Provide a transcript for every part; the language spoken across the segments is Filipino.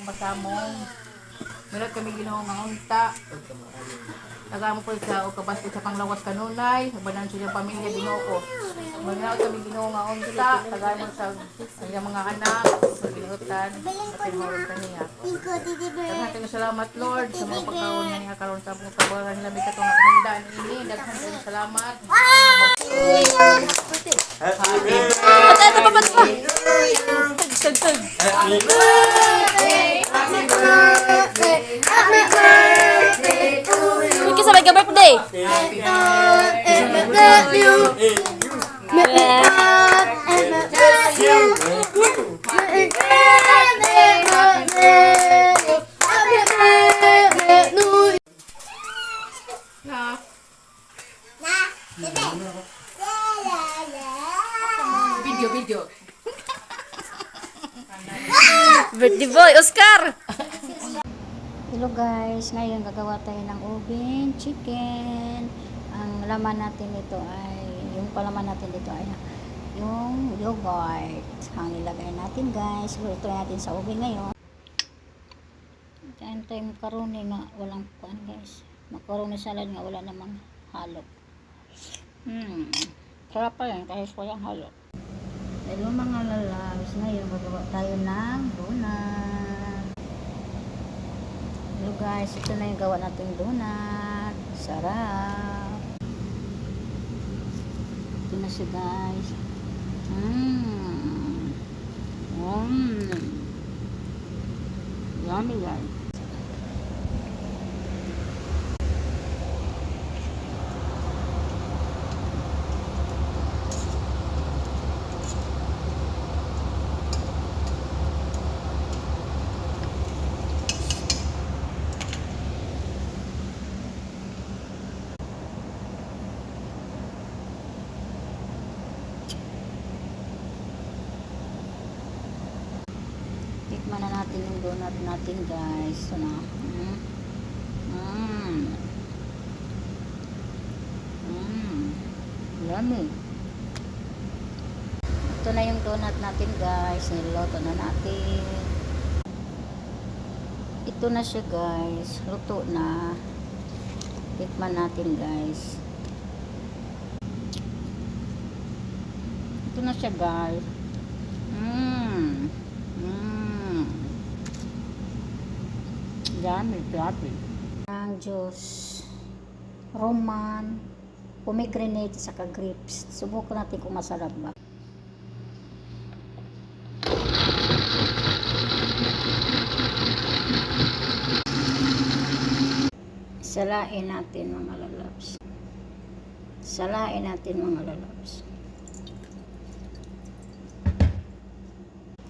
masamong. Meron kami Ginoo nga unta. Nagamo po sa o kabas sa panglawas kanunay, banan sa iyang pamilya Ginoo ko. Meron kami Ginoo nga unta, tagamo sa iyang mga anak, sa ginutan, at tinulog kaniya. Daghang salamat Lord sa mga pagkaon niya karon sa mga kabaran nila may katong handa ini. Daghang salamat. Ito pa. Tag. Happy birthday to you. Wiki sabay ka birthday. Happy birthday to you. Video. Birthday boy, Oscar. Hello guys, ngayon gagawa tayo ng ubing chicken. Ang laman natin dito ay, yung palaman natin dito ay yung yogurt. Ang ilagay natin guys, luto natin sa ubing ngayon. Kain tayo macaroni nga walang pan guys. Macaroni salad nga wala namang halo. Sarap pa yan kahit walang halo. Hello mga lalabs, ngayon gagawa tayo ng donut. Hello guys, ito na yung gawa natin donut. Sarap. Ito na siya guys. Yummy guys. Tikman na natin yung donut natin guys. Ito na. Yummy. Ito na yung donut natin guys. Niluto na natin. Ito na siya guys. Luto na. Tikman natin guys. Ito na siya guys. Yummy. Ang juice, roman, pomegranate, saka grapes. Subukan natin kung masarap ba. Salain natin mga lalabs.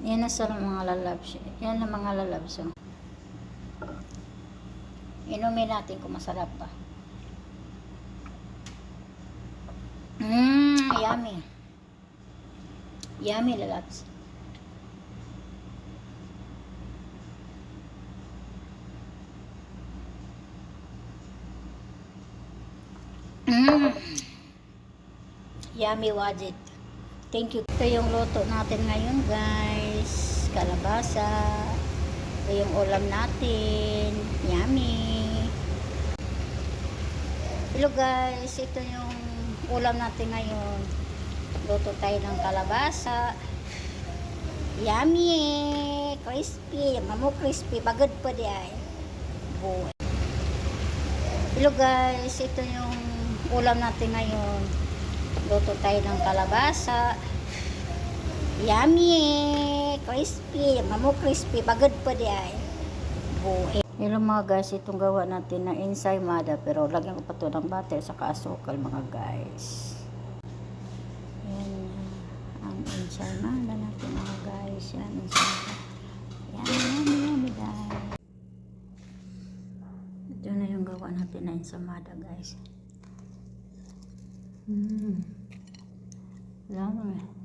Yan na sa mga lalabs. Yan na mga lalabs. Oh. Inumin natin kung masarap ba. Yummy. Yummy lalabs. Yummy wajit. Thank you. Ito yung luto natin ngayon guys. Kalabasa. Ito yung ulam natin. Yummy. Hello guys. Ito yung ulam natin ngayon. Luto tayo ng kalabasa. Yummy. Crispy. Mamo crispy. Pagod pa di ay. Buhay. Hello guys. Ito yung ulam natin ngayon. Luto tayo ng kalabasa. Yummy! Crispy! Mamo crispy. Pagod pa di ay. Buhay. Hello mga guys. Itong gawa natin na ensaymada. Pero lagyan ko pa ito ng butter sa asukal mga guys. Yan ang ensaymada natin mga guys. Yan ensaymada. Yummy guys. Ito na yung gawa natin na ensaymada guys. Yummy.